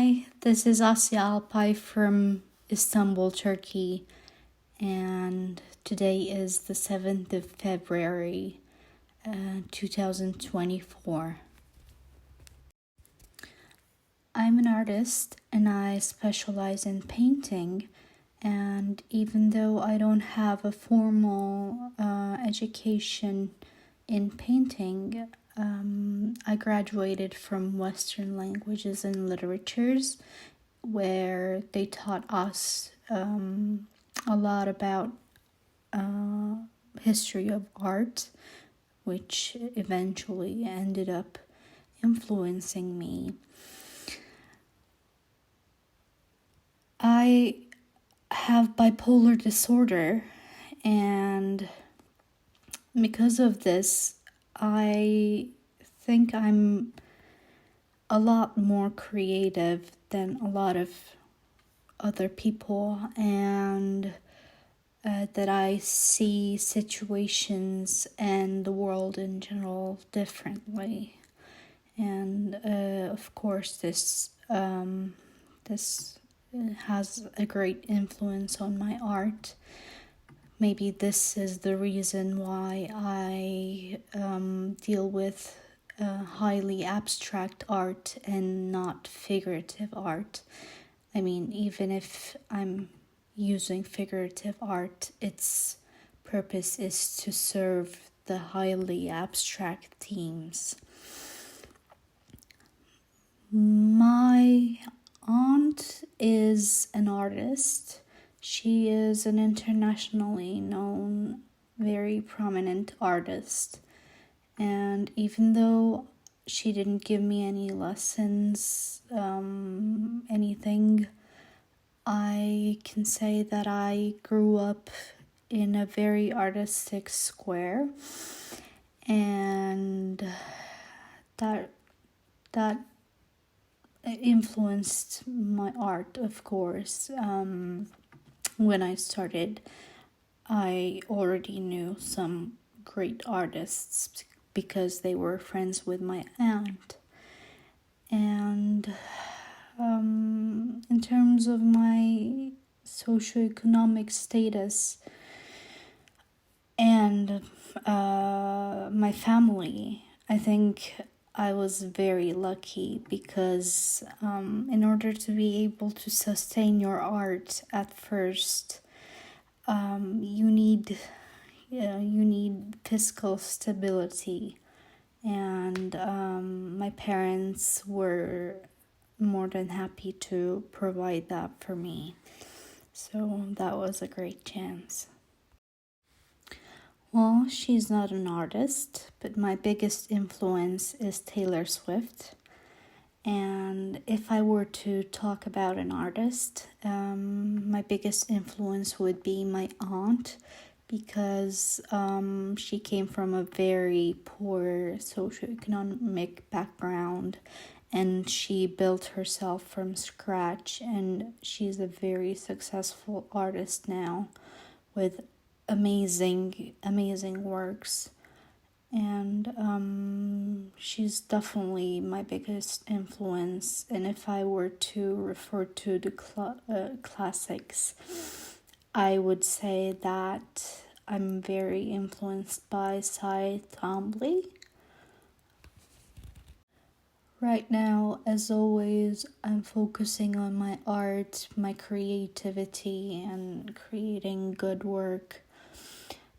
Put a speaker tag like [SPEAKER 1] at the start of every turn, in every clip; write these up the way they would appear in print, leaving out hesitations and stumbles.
[SPEAKER 1] Hi, this is Asya Alpay from Istanbul, Turkey, and today is the 7th of February, 2024. I'm an artist and I specialize in painting, and even though I don't have a formal education in painting, I graduated from Western Languages and Literatures, where they taught us a lot about history of art, which eventually ended up influencing me. I have bipolar disorder, and because of this, I think I'm a lot more creative than a lot of other people, and that I see situations and the world in general differently. And of course, this has a great influence on my art. Maybe this is the reason why I deal with highly abstract art and not figurative art. I mean, even if I'm using figurative art, its purpose is to serve the highly abstract themes. My aunt is an artist. She is an internationally known, very prominent artist. And even though she didn't give me any lessons, anything, I can say that I grew up in a very artistic square, and that influenced my art, of course. When I started, I already knew some great artists because they were friends with my aunt. And in terms of my socioeconomic status and my family, I think I was very lucky because in order to be able to sustain your art at first, you need fiscal stability, and my parents were more than happy to provide that for me. So that was a great chance. Well, she's not an artist, but my biggest influence is Taylor Swift. And if I were to talk about an artist, my biggest influence would be my aunt, because she came from a very poor socioeconomic background, and she built herself from scratch, and she's a very successful artist now with amazing works. And she's definitely my biggest influence. And if I were to refer to the classics, I would say that I'm very influenced by Cy Twombly. Right now, as always, I'm focusing on my art, my creativity, and creating good work.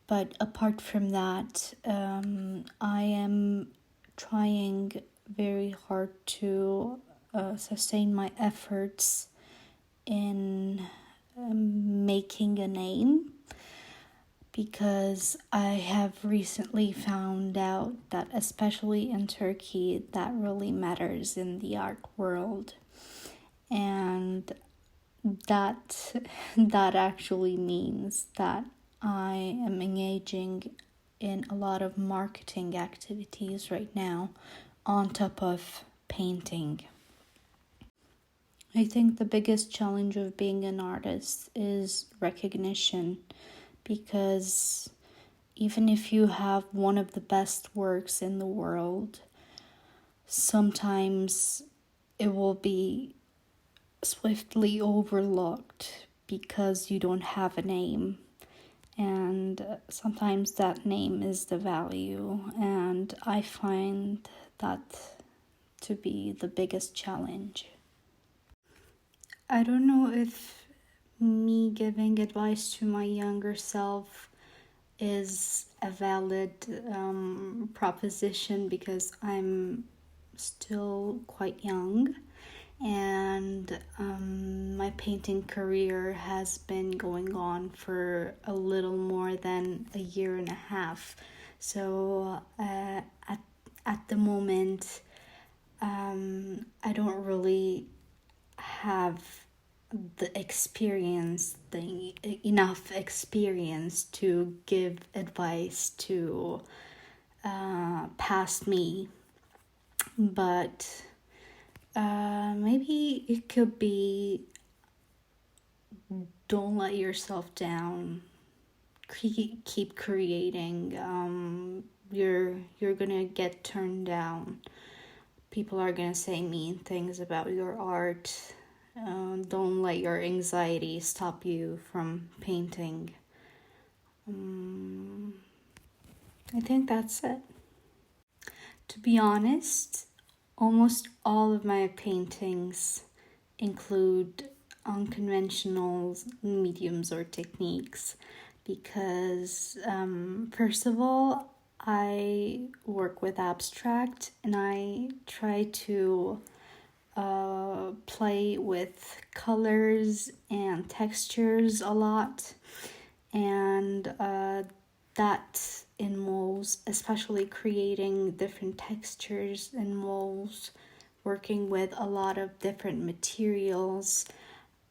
[SPEAKER 1] But apart from that, I am trying very hard to sustain my efforts in making a name, because I have recently found out that, especially in Turkey, that really matters in the art world. And that actually means that I am engaging in a lot of marketing activities right now on top of painting. I think the biggest challenge of being an artist is recognition, because even if you have one of the best works in the world, sometimes it will be swiftly overlooked because you don't have a name. And sometimes that name is the value, and I find that to be the biggest challenge. I don't know if me giving advice to my younger self is a valid proposition because I'm still quite young, and my painting career has been going on for a little more than a year and a half. So at the moment, I don't really have enough experience to give advice to past me, but maybe it could be, don't let yourself down. Keep creating. You're gonna get turned down. People are gonna say mean things about your art. Don't let your anxiety stop you from painting. I think that's it. To be honest, almost all of my paintings include unconventional mediums or techniques because, first of all, I work with abstract and I try to play with colors and textures a lot, and that involves, especially creating different textures, involves working with a lot of different materials.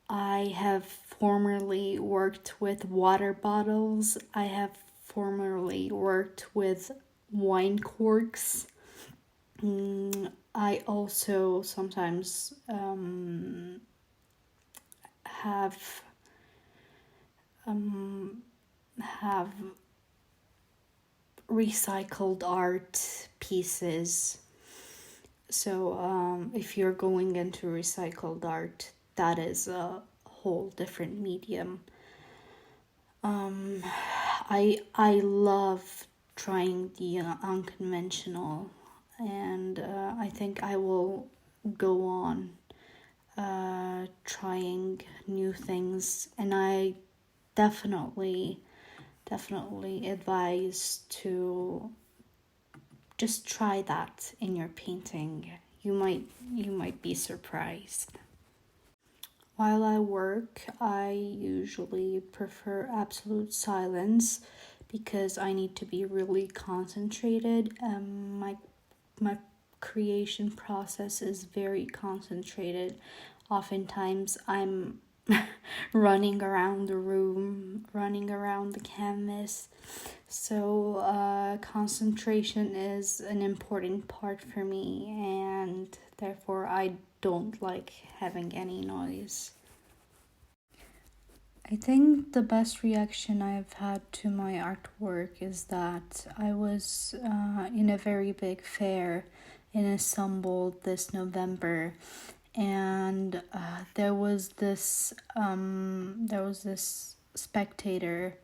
[SPEAKER 1] I have formerly worked with water bottles. I have formerly worked with wine corks. I also sometimes have recycled art pieces. So if you're going into recycled art, that is a whole different medium. I love trying the unconventional, and I think I will go on trying new things, and I definitely advise to just try that in your painting. You might be surprised. While I work, I usually prefer absolute silence because I need to be really concentrated. My creation process is very concentrated. Oftentimes I'm running around the room, running around the canvas. So concentration is an important part for me, and therefore I don't like having any noise. I think the best reaction I've had to my artwork is that I was in a very big fair in Istanbul this November, and there was this spectator,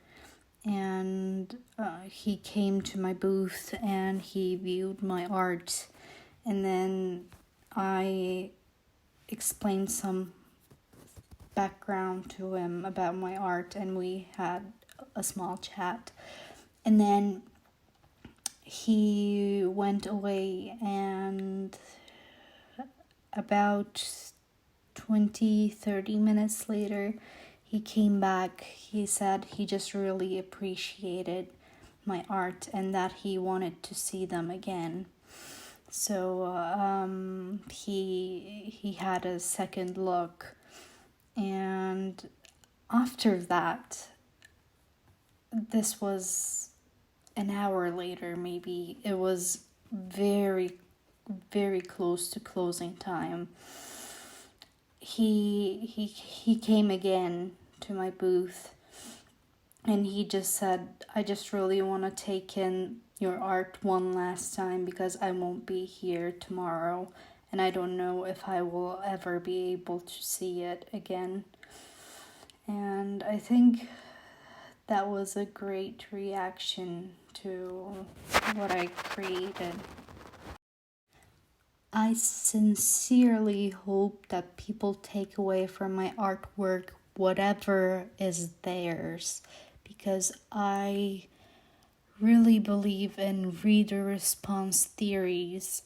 [SPEAKER 1] and he came to my booth and he viewed my art, and then I explained some background to him about my art, and we had a small chat, and then he went away, and about 20-30 minutes later he came back. He said he just really appreciated my art and that he wanted to see them again. So he had a second look, and after that, this was an hour later, maybe. It was very, very close to closing time. He came again to my booth, and he just said, I just really want to take in your art one last time because I won't be here tomorrow, and I don't know if I will ever be able to see it again. And I think that was a great reaction to what I created. I sincerely hope that people take away from my artwork whatever is theirs, because I really believe in reader response theories,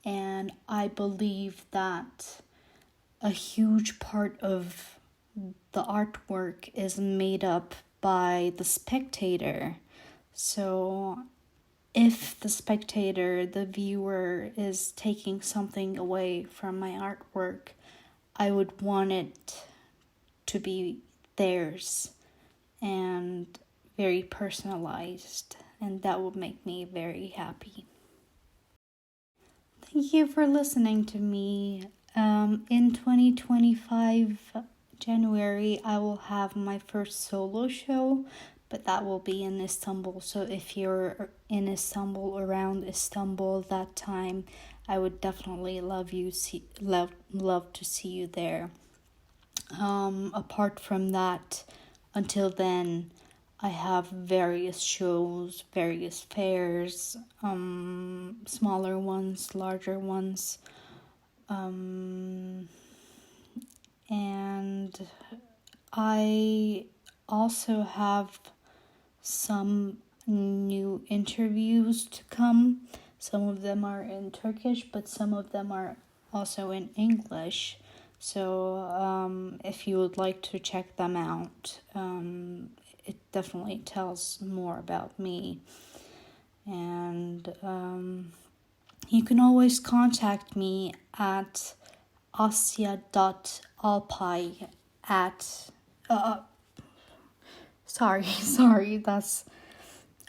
[SPEAKER 1] and I believe that a huge part of the artwork is made up by the spectator. So if the spectator, the viewer, is taking something away from my artwork, I would want it to be theirs and very personalized, and that would make me very happy. Thank you for listening to me. In 2025 January, I will have my first solo show, but that will be in Istanbul. So if you're in Istanbul, around Istanbul that time, I would definitely love to see you there. Apart from that, until then, I have various shows, various fairs, smaller ones, larger ones, and I also have some new interviews to come. Some of them are in Turkish, but some of them are also in English. So if you would like to check them out, it definitely tells more about me. And you can always contact me at asya.alpay at sorry, that's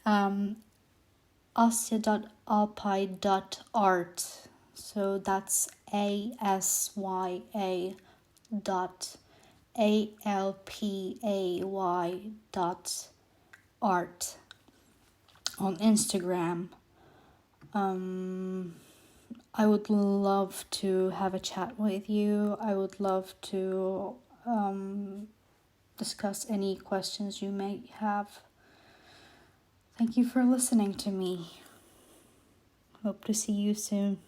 [SPEAKER 1] asya.alpay.art. So that's ASYA dot ALPAY dot art on Instagram. I would love to have a chat with you. I would love to discuss any questions you may have. Thank you for listening to me. Hope to see you soon.